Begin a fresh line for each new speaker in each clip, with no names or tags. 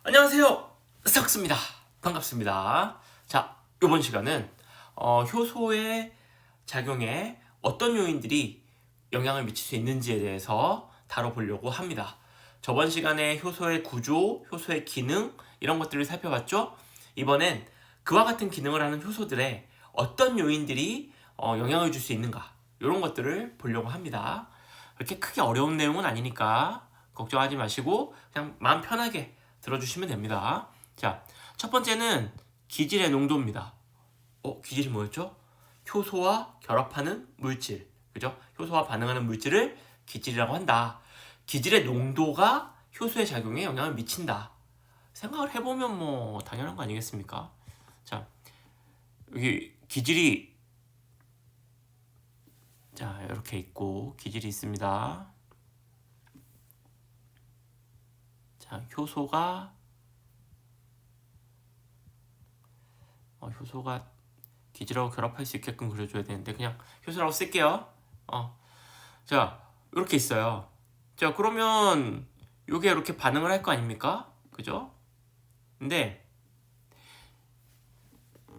안녕하세요, 석수입니다. 반갑습니다. 자, 이번 시간은 효소의 작용에 어떤 요인들이 영향을 미칠 수 있는지에 대해서 다뤄보려고 합니다. 저번 시간에 효소의 구조, 효소의 기능 이런 것들을 살펴봤죠? 이번엔 그와 같은 기능을 하는 효소들의 어떤 요인들이 영향을 줄 수 있는가 이런 것들을 보려고 합니다. 그렇게 크게 어려운 내용은 아니니까 걱정하지 마시고 그냥 마음 편하게 들어주시면 됩니다. 자, 첫 번째는 기질의 농도입니다. 기질이 뭐였죠? 효소와 결합하는 물질. 그죠? 효소와 반응하는 물질을 기질이라고 한다. 기질의 농도가 효소의 작용에 영향을 미친다. 생각을 해보면 뭐 당연한 거 아니겠습니까? 자, 여기 기질이 자, 이렇게 있고 기질이 있습니다. 자, 효소가 기질하고 결합할 수 있게끔 그려줘야 되는데 그냥 효소라고 쓸게요. 자, 이렇게 있어요. 자, 그러면 요게 이렇게 반응을 할 거 아닙니까? 그죠? 근데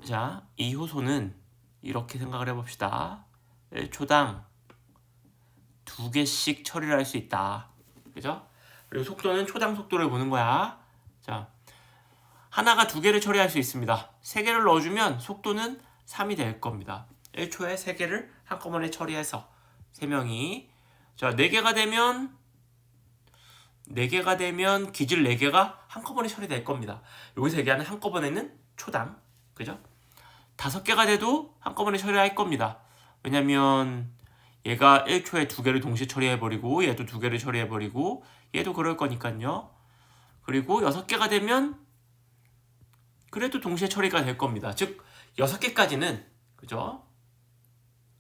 자, 이 효소는 이렇게 생각을 해봅시다. 1초당 2개씩 처리를 할 수 있다. 그죠? 그리고 속도는 초당 속도를 보는 거야. 자, 하나가 2개를 처리할 수 있습니다. 3개를 넣어주면 속도는 3이 될 겁니다. 1초에 3개를 한꺼번에 처리해서 3명이 자, 4개가 되면 기질 4개가 한꺼번에 처리될 겁니다. 여기서 얘기하는 한꺼번에는 초당. 그죠? 5개가 돼도 한꺼번에 처리할 겁니다. 왜냐면 얘가 1초에 2개를 동시에 처리해버리고 얘도 2개를 처리해버리고 얘도 그럴 거니까요. 그리고 6개가 되면 그래도 동시에 처리가 될 겁니다. 즉 6개까지는 그죠?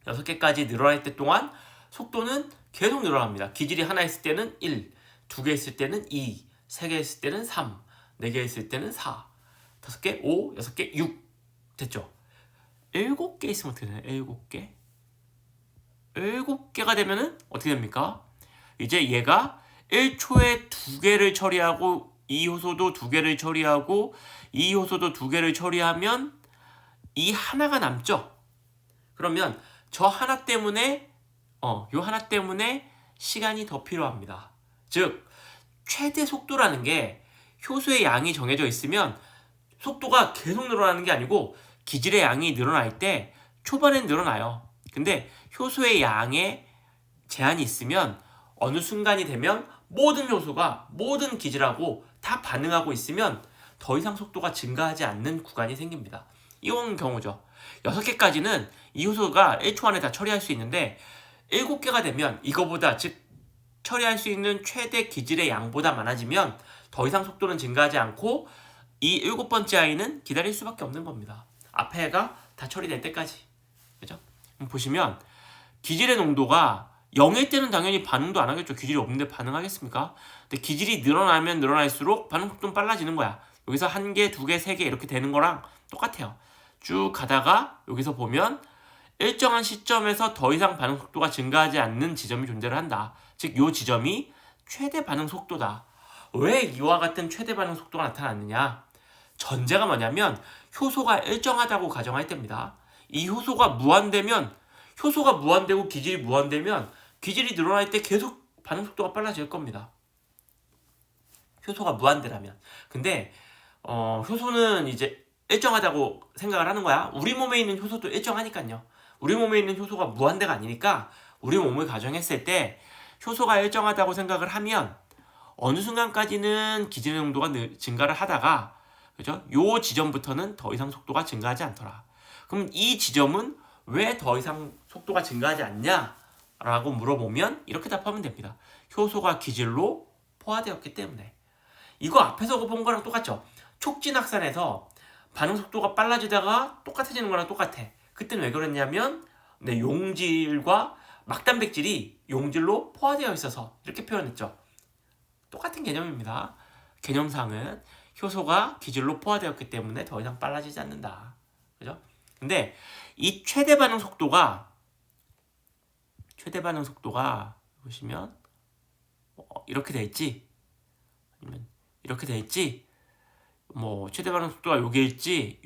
6개까지 늘어날 때 동안 속도는 계속 늘어납니다. 기질이 하나 있을 때는 1, 2개 있을 때는 2, 3개 있을 때는 3, 4개 있을 때는 4, 5개, 5, 6개, 6 됐죠? 7개 있으면 어떻게 되나요? 7개? 7개가 되면은 어떻게 됩니까? 이제 얘가 1초에 2개를 처리하고 이 효소도 2개를 처리하고 이 효소도 2개를 처리하면 이 하나가 남죠? 그러면 저 하나 때문에 요 하나 때문에 시간이 더 필요합니다. 즉 최대 속도라는 게 효소의 양이 정해져 있으면 속도가 계속 늘어나는 게 아니고 기질의 양이 늘어날 때 초반엔 늘어나요. 근데 효소의 양에 제한이 있으면 어느 순간이 되면 모든 효소가 모든 기질하고 다 반응하고 있으면 더 이상 속도가 증가하지 않는 구간이 생깁니다. 이런 경우죠. 6개까지는 이 효소가 1초 안에 다 처리할 수 있는데 7개가 되면 이거보다 즉 처리할 수 있는 최대 기질의 양보다 많아지면 더 이상 속도는 증가하지 않고 이 7번째 아이는 기다릴 수밖에 없는 겁니다. 앞에 애가 다 처리될 때까지. 그죠? 보시면 기질의 농도가 0일 때는 당연히 반응도 안 하겠죠. 기질이 없는데 반응하겠습니까? 근데 기질이 늘어나면 늘어날수록 반응 속도는 빨라지는 거야. 여기서 1개, 2개, 3개 이렇게 되는 거랑 똑같아요. 쭉 가다가 여기서 보면 일정한 시점에서 더 이상 반응 속도가 증가하지 않는 지점이 존재를 한다. 즉, 이 지점이 최대 반응 속도다. 왜 이와 같은 최대 반응 속도가 나타났느냐? 전제가 뭐냐면 효소가 일정하다고 가정할 때입니다. 이 효소가 무한되고 기질이 무한되면 기질이 늘어날 때 계속 반응 속도가 빨라질 겁니다. 효소가 무한대라면. 근데 효소는 이제 일정하다고 생각을 하는 거야. 우리 몸에 있는 효소도 일정하니까요. 우리 몸에 있는 효소가 무한대가 아니니까 우리 몸을 가정했을 때 효소가 일정하다고 생각을 하면 어느 순간까지는 기질의 농도가 증가를 하다가 그죠? 요 지점부터는 더 이상 속도가 증가하지 않더라. 그럼 이 지점은 왜 더 이상 속도가 증가하지 않냐? 라고 물어보면 이렇게 답하면 됩니다. 효소가 기질로 포화되었기 때문에. 이거 앞에서 본 거랑 똑같죠? 촉진확산에서 반응 속도가 빨라지다가 똑같아지는 거랑 똑같아. 그때는 왜 그랬냐면 용질과 막단백질이 용질로 포화되어 있어서 이렇게 표현했죠. 똑같은 개념입니다. 개념상은 효소가 기질로 포화되었기 때문에 더 이상 빨라지지 않는다. 그죠? 근데 이 최대 반응 속도가 보시면 이렇게 돼 있지? 아니면 이렇게 돼 있지? 뭐 최대 반응 속도가 요게일지는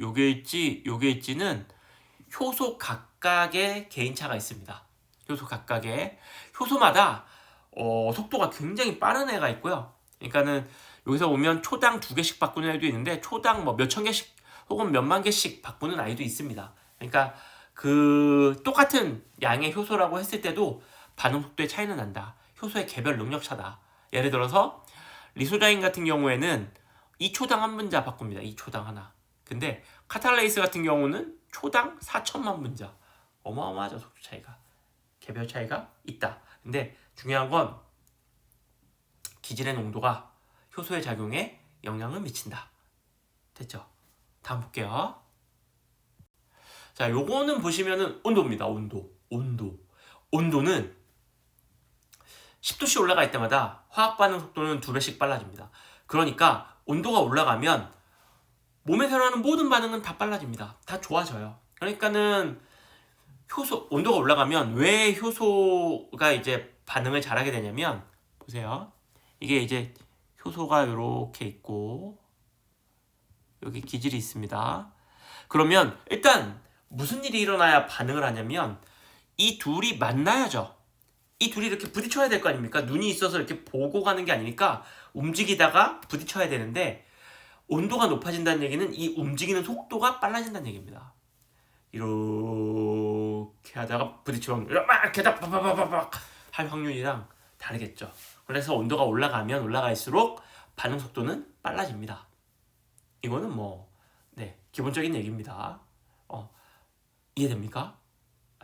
효소 각각의 개인차가 있습니다. 효소 각각의 효소마다 속도가 굉장히 빠른 애가 있고요. 그러니까는 여기서 보면 초당 2개씩 바꾸는 애도 있는데 초당 뭐 몇천 개씩 혹은 몇만 개씩 바꾸는 아이도 있습니다. 그러니까 그 똑같은 양의 효소라고 했을 때도 반응 속도의 차이는 난다. 효소의 개별 능력 차다. 예를 들어서 리소자인 같은 경우에는 2초당 한 분자 바꿉니다. 2초당 하나. 근데 카탈레이스 같은 경우는 초당 4천만 분자. 어마어마하죠, 속도 차이가. 개별 차이가 있다. 근데 중요한 건 기질의 농도가 효소의 작용에 영향을 미친다. 됐죠? 다음 볼게요. 자, 요거는 보시면은 온도입니다. 온도는 10도씩 올라갈 때마다 화학 반응 속도는 2배씩 빨라집니다. 그러니까 온도가 올라가면 몸에서 일어나는 모든 반응은 다 빨라집니다. 다 좋아져요. 그러니까는 온도가 올라가면 왜 효소가 이제 반응을 잘하게 되냐면, 보세요. 이게 이제 효소가 이렇게 있고 여기 기질이 있습니다. 그러면 일단 무슨 일이 일어나야 반응을 하냐면 이 둘이 만나야죠. 이 둘이 이렇게 부딪혀야 될 거 아닙니까? 눈이 있어서 이렇게 보고 가는 게 아니니까 움직이다가 부딪혀야 되는데, 온도가 높아진다는 얘기는 이 움직이는 속도가 빨라진다는 얘기입니다. 이렇게 하다가 부딪히면 이렇게 팍팍팍팍 할 확률이랑 다르겠죠. 그래서 온도가 올라가면 올라갈수록 반응 속도는 빨라집니다. 이거는 기본적인 얘기입니다. 이해됩니까?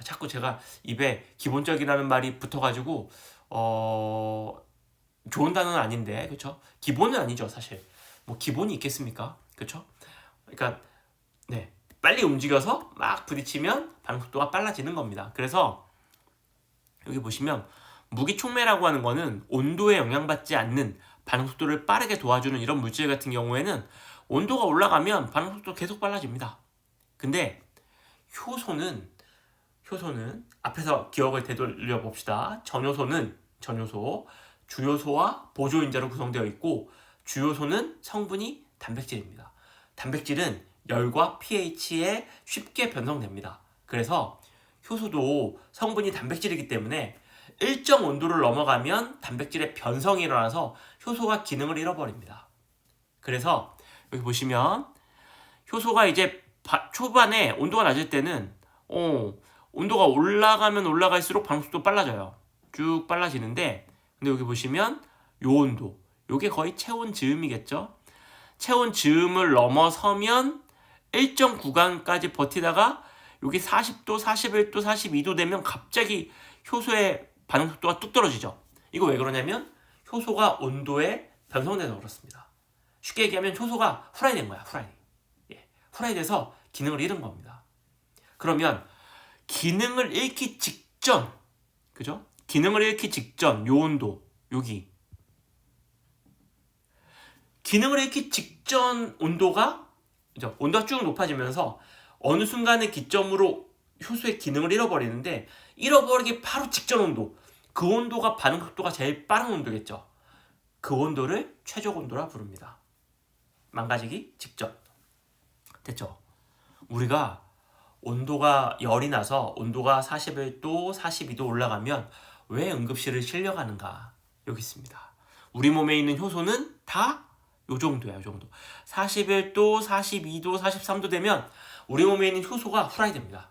자꾸 제가 입에 기본적이라는 말이 붙어가지고 좋은 단어는 아닌데, 그렇죠? 기본은 아니죠, 사실. 뭐 기본이 있겠습니까? 그렇죠? 그러니까 빨리 움직여서 막 부딪히면 반응 속도가 빨라지는 겁니다. 그래서 여기 보시면 무기촉매라고 하는 거는 온도에 영향받지 않는 반응 속도를 빠르게 도와주는 이런 물질 같은 경우에는 온도가 올라가면 반응 속도 계속 빨라집니다. 근데 효소는 앞에서 기억을 되돌려 봅시다. 전효소, 주요소와 보조인자로 구성되어 있고, 주요소는 성분이 단백질입니다. 단백질은 열과 pH에 쉽게 변성됩니다. 그래서 효소도 성분이 단백질이기 때문에 일정 온도를 넘어가면 단백질의 변성이 일어나서 효소가 기능을 잃어버립니다. 그래서 여기 보시면 효소가 이제 초반에 온도가 낮을 때는 온도가 올라가면 올라갈수록 반응 속도 빨라져요. 쭉 빨라지는데, 근데 여기 보시면 요 온도, 요게 거의 체온 즈음이겠죠. 체온 즈음을 넘어서면 일정 구간까지 버티다가 여기 40도, 41도, 42도 되면 갑자기 효소의 반응 속도가 뚝 떨어지죠. 이거 왜 그러냐면 효소가 온도에 변성돼서 그렇습니다. 쉽게 얘기하면 효소가 후라이 된 거야. 후라이 돼서 기능을 잃은 겁니다. 그러면 기능을 잃기 직전, 그죠? 기능을 잃기 직전 요 온도, 여기 기능을 잃기 직전 온도가, 그죠? 온도가 쭉 높아지면서 어느 순간의 기점으로 효소의 기능을 잃어버리는데, 잃어버리기 바로 직전 온도, 그 온도가 반응 속도가 제일 빠른 온도겠죠. 그 온도를 최적 온도라 부릅니다. 망가지기 직전. 됐죠? 우리가 온도가 열이 나서 온도가 41도, 42도 올라가면 왜 응급실을 실려가는가? 여기 있습니다. 우리 몸에 있는 효소는 다 요 정도야, 요 정도. 41도, 42도, 43도 되면 우리 몸에 있는 효소가 후라이 됩니다.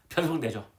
변성되죠.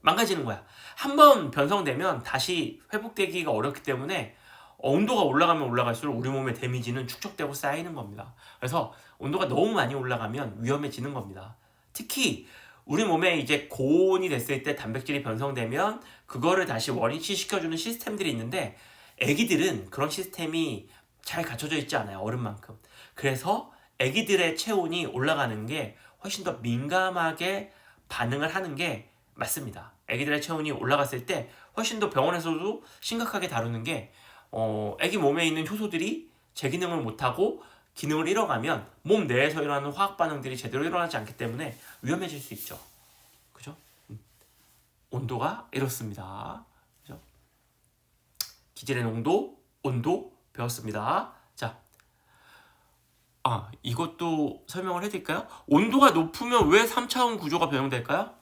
망가지는 거야. 한번 변성되면 다시 회복되기가 어렵기 때문에 온도가 올라가면 올라갈수록 우리 몸의 데미지는 축적되고 쌓이는 겁니다. 그래서 온도가 너무 많이 올라가면 위험해지는 겁니다. 특히 우리 몸에 이제 고온이 됐을 때 단백질이 변성되면 그거를 다시 원위치시켜주는 시스템들이 있는데, 애기들은 그런 시스템이 잘 갖춰져 있지 않아요. 어른만큼. 그래서 애기들의 체온이 올라가는 게 훨씬 더 민감하게 반응을 하는 게 맞습니다. 애기들의 체온이 올라갔을 때 훨씬 더 병원에서도 심각하게 다루는 게, 애기 몸에 있는 효소들이 제 기능을 못하고 기능을 잃어가면 몸 내에서 일어나는 화학 반응들이 제대로 일어나지 않기 때문에 위험해질 수 있죠. 그죠? 온도가 이렇습니다. 그죠? 기질의 농도, 온도 배웠습니다. 자, 이것도 설명을 해드릴까요? 온도가 높으면 왜 3차원 구조가 변형될까요?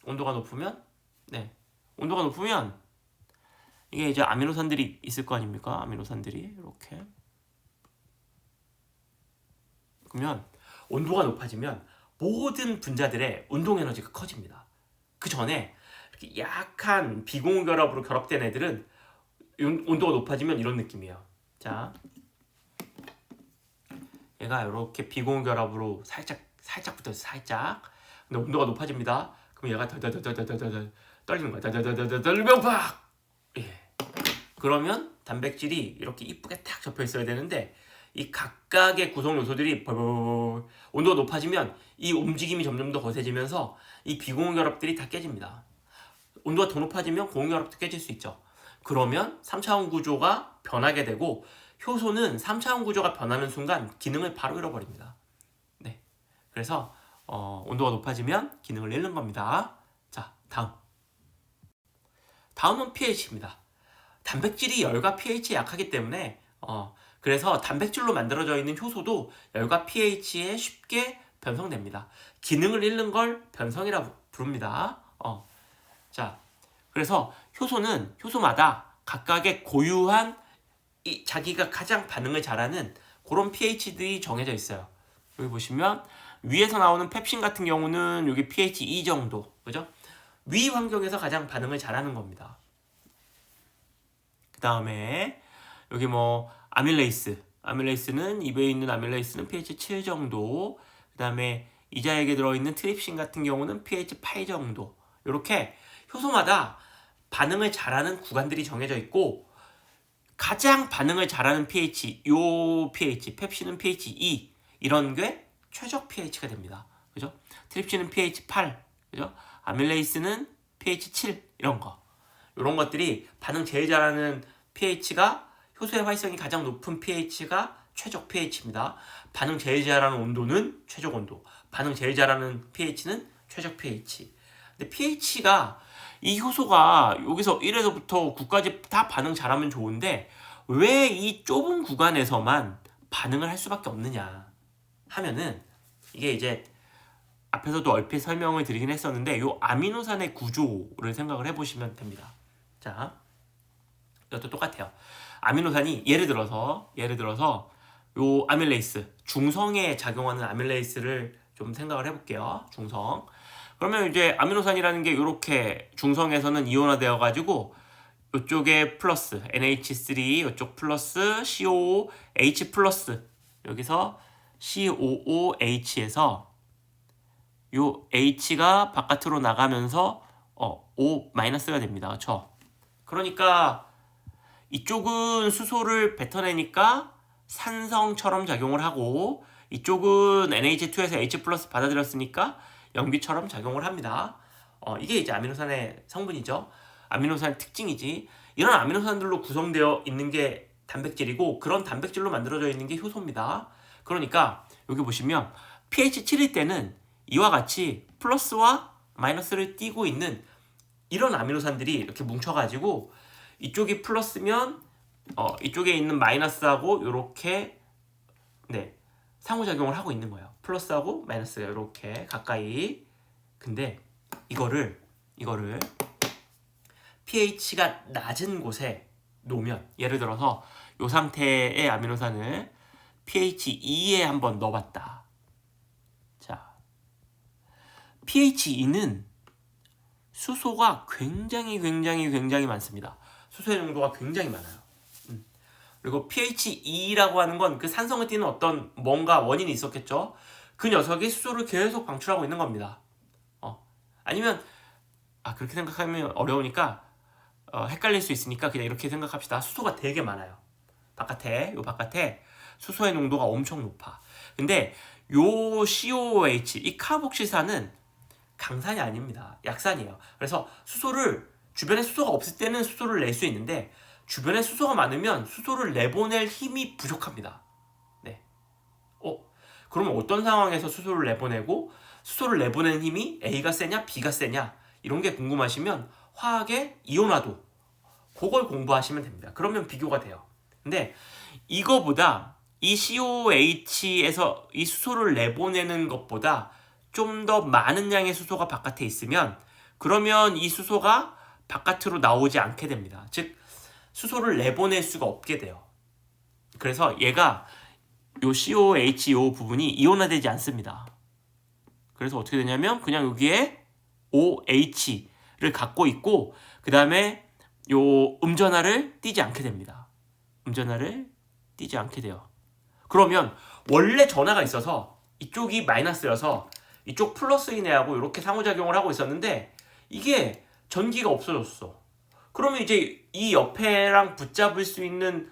온도가 높으면? 네. 온도가 높으면 이게 이제 아미노산들이 있을 거 아닙니까? 아미노산들이 이렇게. 그러면 온도가 높아지면 모든 분자들의 운동 에너지가 커집니다. 그 전에 이렇게 약한 비공유결합으로 결합된 애들은 온도가 높아지면 이런 느낌이에요. 자, 얘가 이렇게 비공유결합으로 살짝 붙어서 살짝. 근데 온도가 높아집니다. 그럼 얘가 덜덜덜덜덜덜 떨리는 거야. 덜덜덜덜 떨리면 팍. 예. 그러면 단백질이 이렇게 이쁘게 탁 접혀 있어야 되는데 이 각각의 구성 요소들이 벌벌 온도가 높아지면 이 움직임이 점점 더 거세지면서 이 비공유결합들이 다 깨집니다. 온도가 더 높아지면 공유결합도 깨질 수 있죠. 그러면 3차원 구조가 변하게 되고 효소는 3차원 구조가 변하는 순간 기능을 바로 잃어버립니다. 네. 그래서 온도가 높아지면 기능을 잃는 겁니다. 자, 다음은 pH입니다. 단백질이 열과 pH에 약하기 때문에 그래서 단백질로 만들어져 있는 효소도 열과 pH에 쉽게 변성됩니다. 기능을 잃는 걸 변성이라고 부릅니다. 자, 그래서 효소는 효소마다 각각의 고유한 자기가 가장 반응을 잘하는 그런 pH들이 정해져 있어요. 여기 보시면 위에서 나오는 펩신 같은 경우는 여기 pH 2 정도, 그죠? 위 환경에서 가장 반응을 잘하는 겁니다. 그 다음에 여기 뭐 아밀레이스는 입에 있는 아밀레이스는 pH 7 정도. 그 다음에 이자액에 들어있는 트립신 같은 경우는 pH 8 정도. 이렇게 효소마다 반응을 잘하는 구간들이 정해져 있고 가장 반응을 잘하는 pH, 요 pH, 펩신은 pH 2 이런 게 최적 pH가 됩니다. 그죠? 트립신은 pH 8, 그죠? 아밀레이스는 pH 7 이런 것들이 반응 제일 잘하는 pH가 효소의 활성이 가장 높은 pH가 최적 pH입니다. 반응 제일 잘하는 온도는 최적 온도, 반응 제일 잘하는 pH는 최적 pH. 근데 pH가 이 효소가 여기서 1에서부터 9까지 다 반응 잘하면 좋은데 왜 이 좁은 구간에서만 반응을 할 수밖에 없느냐 하면은 이게 이제 앞에서도 얼핏 설명을 드리긴 했었는데 요 아미노산의 구조를 생각을 해보시면 됩니다. 자, 이것도 똑같아요. 아미노산이 예를 들어서 요 아밀레이스 중성에 작용하는 아밀레이스를 좀 생각을 해볼게요. 중성. 그러면 이제 아미노산이라는 게 이렇게 중성에서는 이온화되어 가지고 이쪽에 플러스 NH3 이쪽 플러스 COOH 플러스 여기서 COOH에서 요 H가 바깥으로 나가면서 O 마이너스가 됩니다. 그렇죠? 그러니까 이쪽은 수소를 뱉어내니까 산성처럼 작용을 하고 이쪽은 NH2에서 H 플러스 받아들였으니까 염기처럼 작용을 합니다. 이게 이제 아미노산의 성분이죠. 아미노산 특징이지. 이런 아미노산들로 구성되어 있는 게 단백질이고 그런 단백질로 만들어져 있는 게 효소입니다. 그러니까 여기 보시면 pH 7일 때는 이와 같이 플러스와 마이너스를 띠고 있는 이런 아미노산들이 이렇게 뭉쳐가지고 이쪽이 플러스면 이쪽에 있는 마이너스하고 이렇게 상호작용을 하고 있는 거예요. 플러스하고 마이너스가 이렇게 가까이. 근데 이거를 pH가 낮은 곳에 놓으면 예를 들어서 이 상태의 아미노산을 pH 2에 한번 넣어봤다. 자, pH 2는 수소가 굉장히 많습니다. 수소의 농도가 굉장히 많아요. 그리고 pH 2라고 하는 건 그 산성을 띠는 어떤 뭔가 원인이 있었겠죠. 그 녀석이 수소를 계속 방출하고 있는 겁니다. 아니면 그렇게 생각하면 어려우니까 헷갈릴 수 있으니까 그냥 이렇게 생각합시다. 수소가 되게 많아요. 바깥에 수소의 농도가 엄청 높아. 근데 요 COOH 이 카복실산은 강산이 아닙니다. 약산이에요. 그래서 주변에 수소가 없을 때는 수소를 낼 수 있는데 주변에 수소가 많으면 수소를 내보낼 힘이 부족합니다. 네. 그러면 어떤 상황에서 수소를 내보내고 수소를 내보내는 힘이 A가 세냐 B가 세냐 이런 게 궁금하시면 화학의 이온화도 그걸 공부하시면 됩니다. 그러면 비교가 돼요. 근데 이거보다 이 COH에서 이 수소를 내보내는 것보다 좀 더 많은 양의 수소가 바깥에 있으면 그러면 이 수소가 바깥으로 나오지 않게 됩니다. 즉 수소를 내보낼 수가 없게 돼요. 그래서 얘가 요 COH 요 부분이 이온화되지 않습니다. 그래서 어떻게 되냐면 그냥 여기에 OH를 갖고 있고 그 다음에 요 음전하를 띄지 않게 됩니다. 음전하를 띄지 않게 돼요. 그러면 원래 전하가 있어서 이쪽이 마이너스여서 이쪽 플러스인 애하고 이렇게 상호작용을 하고 있었는데 이게 전기가 없어졌어. 그러면 이제 이 옆에랑 붙잡을 수 있는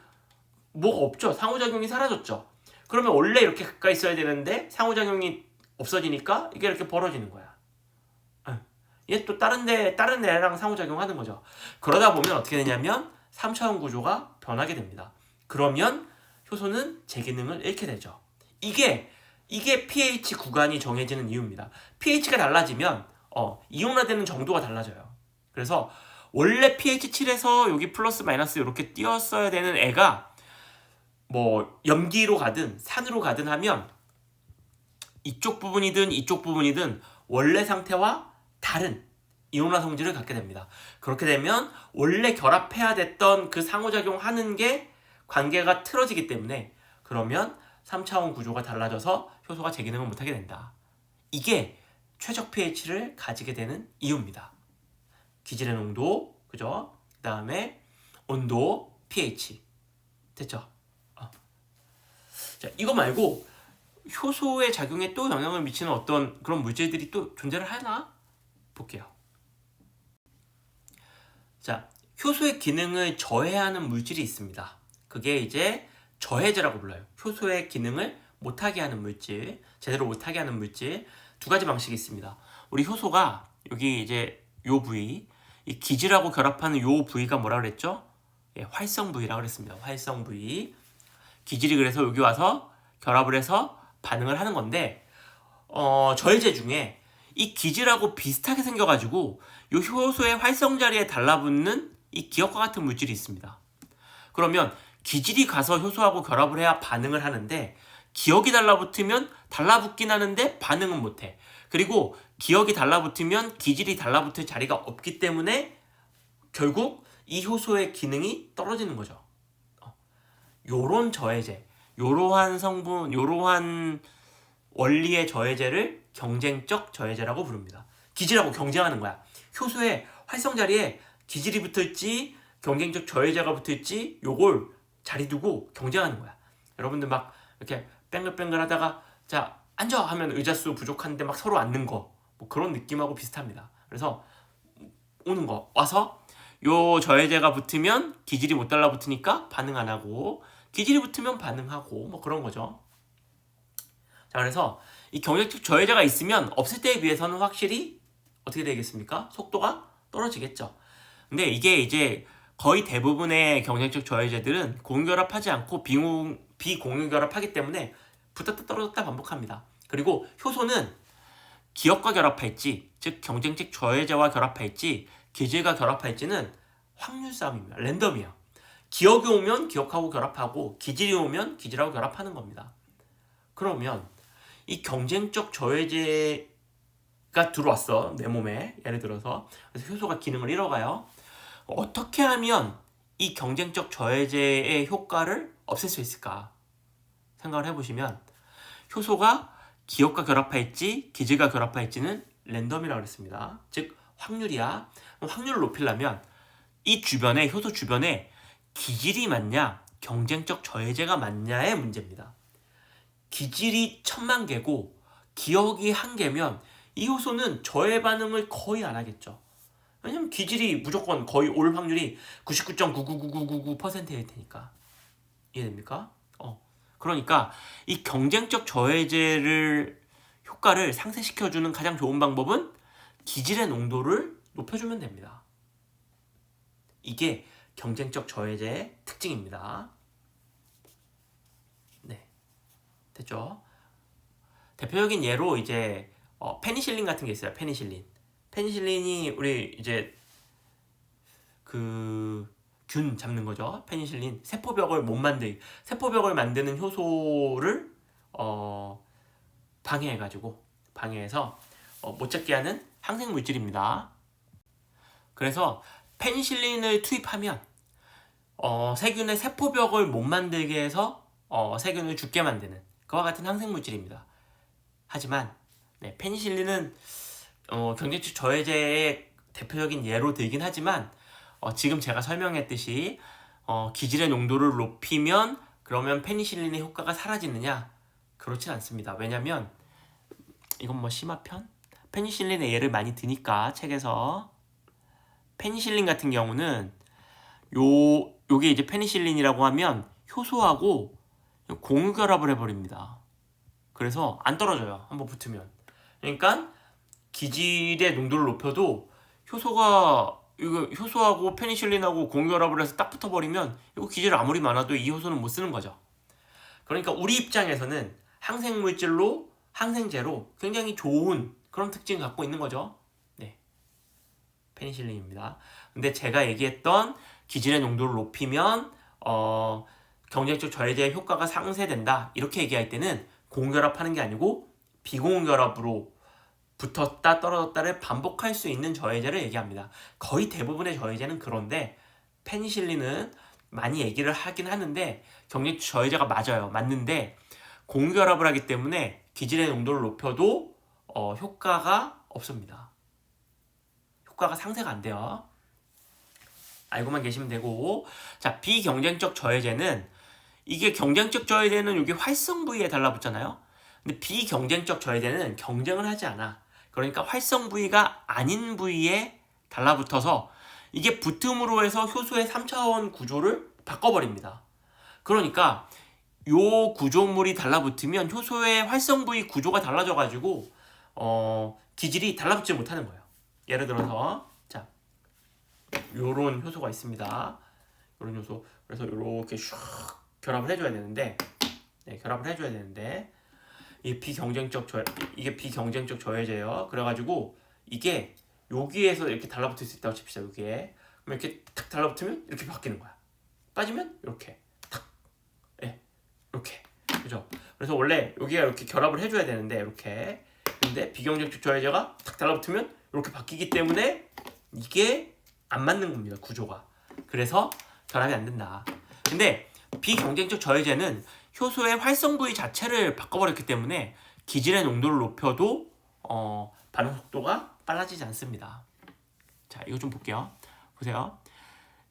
뭐가 없죠. 상호작용이 사라졌죠. 그러면 원래 이렇게 가까이 있어야 되는데 상호작용이 없어지니까 이게 이렇게 벌어지는 거야. 얘 또 다른 애랑 상호작용하는 거죠. 그러다 보면 어떻게 되냐면 3차원 구조가 변하게 됩니다. 그러면 효소는 제 기능을 잃게 되죠. 이게 pH 구간이 정해지는 이유입니다. pH가 달라지면 이온화되는 정도가 달라져요. 그래서 원래 pH 7에서 여기 플러스 마이너스 이렇게 띄었어야 되는 애가 뭐 염기로 가든 산으로 가든 하면 이쪽 부분이든 이쪽 부분이든 원래 상태와 다른 이온화 성질을 갖게 됩니다. 그렇게 되면 원래 결합해야 됐던 그 상호작용하는 게 관계가 틀어지기 때문에 그러면 3차원 구조가 달라져서 효소가 제 기능을 못하게 된다. 이게 최적 pH를 가지게 되는 이유입니다. 기질의 농도, 그죠? 그 다음에 온도, pH. 됐죠? 자, 이거 말고 효소의 작용에 또 영향을 미치는 어떤 그런 물질들이 또 존재를 하나? 볼게요. 자, 효소의 기능을 저해하는 물질이 있습니다. 그게 이제 저해제라고 불러요. 효소의 기능을 못하게 하는 물질, 제대로 못하게 하는 물질 두 가지 방식이 있습니다. 우리 효소가 여기 이제 요 부위, 이 기질하고 결합하는 요 부위가 뭐라 그랬죠? 예, 활성 부위라고 그랬습니다. 활성 부위. 기질이 그래서 여기 와서 결합을 해서 반응을 하는 건데 저해제 중에 이 기질하고 비슷하게 생겨가지고 이 효소의 활성 자리에 달라붙는 이 기역과 같은 물질이 있습니다. 그러면 기질이 가서 효소하고 결합을 해야 반응을 하는데 기역이 달라붙으면 달라붙긴 하는데 반응은 못해. 그리고 기역이 달라붙으면 기질이 달라붙을 자리가 없기 때문에 결국 이 효소의 기능이 떨어지는 거죠. 요런 저해제, 요러한 성분, 요러한 원리의 저해제를 경쟁적 저해제라고 부릅니다. 기질하고 경쟁하는 거야. 효소의 활성 자리에 기질이 붙을지 경쟁적 저해제가 붙을지 요걸 자리 두고 경쟁하는 거야. 여러분들 막 이렇게 뱅글뱅글 하다가 자 앉아 하면 의자수 부족한데 막 서로 앉는 거 뭐 그런 느낌하고 비슷합니다. 그래서 오는 거 와서 요 저해제가 붙으면 기질이 못 달라붙으니까 반응 안 하고 기질이 붙으면 반응하고 뭐 그런 거죠. 자, 그래서 이 경쟁적 저해제가 있으면 없을 때에 비해서는 확실히 어떻게 되겠습니까? 속도가 떨어지겠죠. 근데 이게 이제 거의 대부분의 경쟁적 저해제들은 공유결합하지 않고 비공유결합하기 때문에 붙었다 떨어졌다 반복합니다. 그리고 효소는 기역과 결합할지, 즉 경쟁적 저해제와 결합할지, 기질과 결합할지는 확률 싸움입니다. 랜덤이에요. 기역이 오면 기역하고 결합하고 기질이 오면 기질하고 결합하는 겁니다. 그러면 이 경쟁적 저해제가 들어왔어 내 몸에 예를 들어서 그래서 효소가 기능을 잃어가요. 어떻게 하면 이 경쟁적 저해제의 효과를 없앨 수 있을까 생각을 해보시면 효소가 기역과 결합할지 기질과 결합할지는 랜덤이라고 했습니다. 즉 확률이야. 확률을 높이려면 이 주변에 효소 주변에 기질이 맞냐 경쟁적 저해제가 맞냐의 문제입니다. 기질이 1000만 개고 기역이 1개면 이 효소는 저해 반응을 거의 안 하겠죠. 왜냐면 기질이 무조건 거의 올 확률이 99.99999%일 테니까. 이해됩니까? 그러니까 이 경쟁적 저해제를 효과를 상쇄시켜주는 가장 좋은 방법은 기질의 농도를 높여주면 됩니다. 이게 경쟁적 저해제의 특징입니다. 네, 됐죠? 대표적인 예로 이제 페니실린 같은 게 있어요. 페니실린이 우리 이제 그 균 잡는 거죠. 페니실린 세포벽을 못 만들게, 세포벽을 만드는 효소를 방해해서 못 잡게 하는 항생 물질입니다. 그래서 페니실린을 투입하면 세균의 세포벽을 못 만들게 해서 세균을 죽게 만드는 그와 같은 항생 물질입니다. 하지만 페니실린은 경쟁적 저해제의 대표적인 예로 들긴 하지만 지금 제가 설명했듯이 기질의 농도를 높이면 그러면 페니실린의 효과가 사라지느냐? 그렇진 않습니다. 왜냐면 이건 뭐 심화편? 페니실린의 예를 많이 드니까 책에서 페니실린 같은 경우는 요게 이제 페니실린이라고 하면 효소하고 공유결합을 해버립니다. 그래서 안 떨어져요. 한번 붙으면. 그러니까 기질의 농도를 높여도 효소하고 페니실린하고 공유결합을 해서 딱 붙어버리면 이거 기질 아무리 많아도 이 효소는 못 쓰는 거죠. 그러니까 우리 입장에서는 항생제로 굉장히 좋은 그런 특징을 갖고 있는 거죠. 네, 페니실린입니다. 근데 제가 얘기했던 기질의 농도를 높이면 경쟁적 저해제의 효과가 상쇄된다 이렇게 얘기할 때는 공결합하는 게 아니고 비공결합으로 붙었다 떨어졌다를 반복할 수 있는 저해제를 얘기합니다. 거의 대부분의 저해제는 그런데 페니실린은 많이 얘기를 하긴 하는데 경쟁적 저해제가 맞는데 공결합을 하기 때문에 기질의 농도를 높여도 효과가 없습니다. 효과가 상쇄가 안 돼요. 알고만 계시면 되고, 자, 비경쟁적 저해제는 이게 경쟁적 저해제는 여기 활성 부위에 달라붙잖아요. 근데 비경쟁적 저해제는 경쟁을 하지 않아. 그러니까 활성 부위가 아닌 부위에 달라붙어서 이게 붙음으로 해서 효소의 3차원 구조를 바꿔버립니다. 그러니까 요 구조물이 달라붙으면 효소의 활성 부위 구조가 달라져가지고 기질이 달라붙지 못하는 거예요. 예를 들어서 자, 요런 효소가 있습니다. 요런 효소. 그래서 요렇게 슉 결합을 해줘야 되는데, 이게 비경쟁적 저해제예요. 그래가지고 이게 여기에서 이렇게 달라붙을 수 있다고 칩시다. 여기에. 그럼 이렇게 탁 달라붙으면 이렇게 바뀌는 거야. 빠지면 이렇게 탁, 이렇게, 그죠? 그래서 원래 여기가 이렇게 결합을 해줘야 되는데 이렇게. 근데 비경쟁적 저해제가 탁 달라붙으면 이렇게 바뀌기 때문에 이게 안 맞는 겁니다. 구조가. 그래서 결합이 안 된다. 근데 비경쟁적 저해제는 효소의 활성 부위 자체를 바꿔버렸기 때문에 기질의 농도를 높여도 반응 속도가 빨라지지 않습니다. 자, 이거 좀 볼게요. 보세요.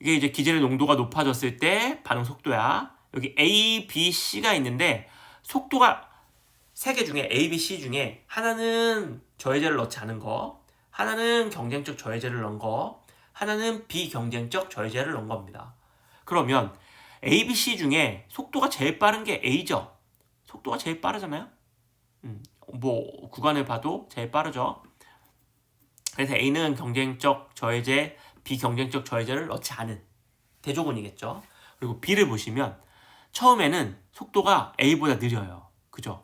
이게 이제 기질의 농도가 높아졌을 때 반응 속도야. 여기 A, B, C가 있는데 속도가 3개 중에 A, B, C 중에 하나는 저해제를 넣지 않은 거, 하나는 경쟁적 저해제를 넣은 거, 하나는 비경쟁적 저해제를 넣은 겁니다. 그러면 A, B, C 중에 속도가 제일 빠른 게 A죠. 속도가 제일 빠르잖아요. 뭐 구간을 봐도 제일 빠르죠. 그래서 A는 경쟁적 저해제, 비경쟁적 저해제를 넣지 않은 대조군이겠죠. 그리고 B를 보시면 처음에는 속도가 A보다 느려요. 그죠?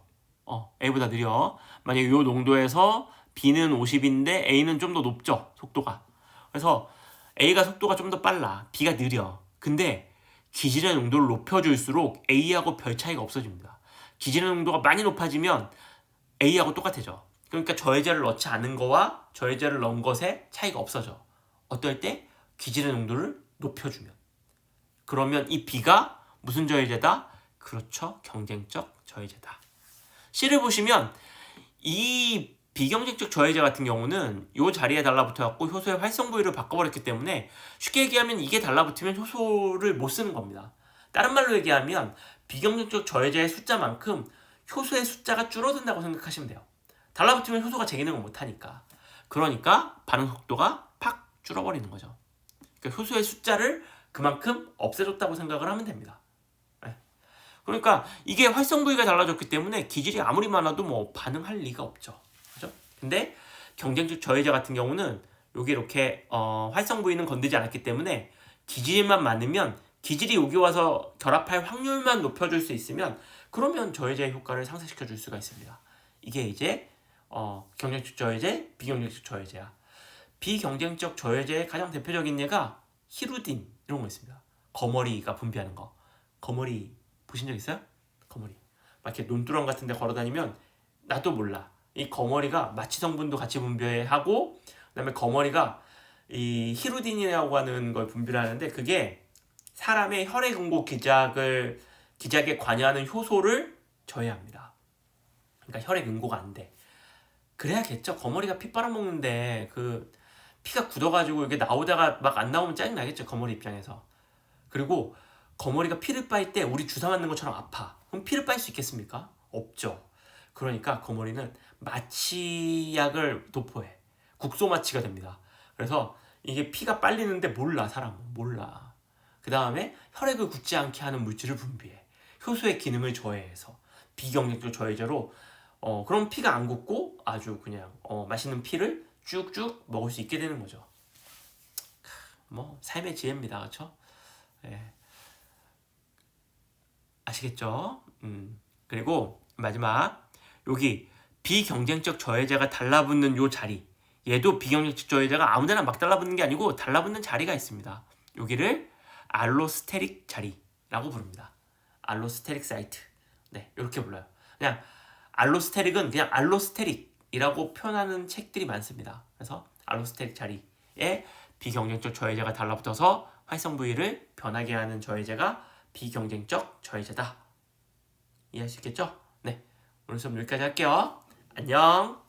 A보다 느려. 만약에 이 농도에서 B는 50인데 A는 좀 더 높죠. 속도가. 그래서 A가 속도가 좀 더 빨라. B가 느려. 근데 기질의 농도를 높여줄수록 A하고 별 차이가 없어집니다. 기질의 농도가 많이 높아지면 A하고 똑같아져. 그러니까 저해제를 넣지 않은 거와 저해제를 넣은 것의 차이가 없어져. 어떨 때? 기질의 농도를 높여주면. 그러면 이 B가 무슨 저해제다? 그렇죠. 경쟁적 저해제다. C를 보시면 이 비경쟁적 저해제 같은 경우는 이 자리에 달라붙어갖고 효소의 활성 부위를 바꿔버렸기 때문에 쉽게 얘기하면 이게 달라붙으면 효소를 못 쓰는 겁니다. 다른 말로 얘기하면 비경쟁적 저해제의 숫자만큼 효소의 숫자가 줄어든다고 생각하시면 돼요. 달라붙으면 효소가 제 기능을 못하니까. 그러니까 반응 속도가 팍 줄어버리는 거죠. 그러니까 효소의 숫자를 그만큼 없애줬다고 생각을 하면 됩니다. 그러니까 이게 활성 부위가 달라졌기 때문에 기질이 아무리 많아도 뭐 반응할 리가 없죠. 그죠? 근데 경쟁적 저해제 같은 경우는 여기 이렇게 활성 부위는 건드지 않았기 때문에 기질만 많으면 기질이 여기 와서 결합할 확률만 높여줄 수 있으면 그러면 저해제의 효과를 상쇄시켜 줄 수가 있습니다. 이게 이제 경쟁적 저해제, 비경쟁적 저해제야. 비경쟁적 저해제의 가장 대표적인 예가 히루딘 이런 거 있습니다. 거머리가 분비하는 거. 거머리 보신 적 있어요? 거머리. 막 이렇게 논두렁 같은 데 걸어 다니면 나도 몰라. 이 거머리가 마취 성분도 같이 분비하고 그다음에 거머리가 이 히루딘이라고 하는 걸 분비를 하는데 그게 사람의 혈액 응고 기작에 관여하는 효소를 저해합니다. 그러니까 혈액 응고가 안 돼. 그래야겠죠. 거머리가 피 빨아먹는데 그 피가 굳어가지고 이게 나오다가 막 안 나오면 짜증 나겠죠. 거머리 입장에서. 그리고 거머리가 피를 빠일 때 우리 주사 맞는 것처럼 아파. 그럼 피를 빠일 수 있겠습니까? 없죠. 그러니까 거머리는 마취약을 도포해. 국소 마취가 됩니다. 그래서 이게 피가 빨리는데 몰라, 사람은 몰라. 그 다음에 혈액을 굳지 않게 하는 물질을 분비해. 효소의 기능을 저해해서 비경쟁적 저해제로 그럼 피가 안 굳고 아주 그냥 맛있는 피를 쭉쭉 먹을 수 있게 되는 거죠. 뭐 삶의 지혜입니다, 그렇죠? 예. 아시겠죠? 그리고 마지막 여기 비경쟁적 저해제가 달라붙는 요 자리, 얘도 비경쟁적 저해제가 아무데나 막 달라붙는 게 아니고 달라붙는 자리가 있습니다. 여기를 알로스테릭 자리라고 부릅니다. 알로스테릭 사이트. 네, 이렇게 불러요. 그냥 알로스테릭은 그냥 알로스테릭이라고 표현하는 책들이 많습니다. 그래서 알로스테릭 자리에 비경쟁적 저해제가 달라붙어서 활성 부위를 변하게 하는 저해제가 비경쟁적 저해제다. 이해하시겠죠? 네, 오늘 수업 여기까지 할게요. 안녕.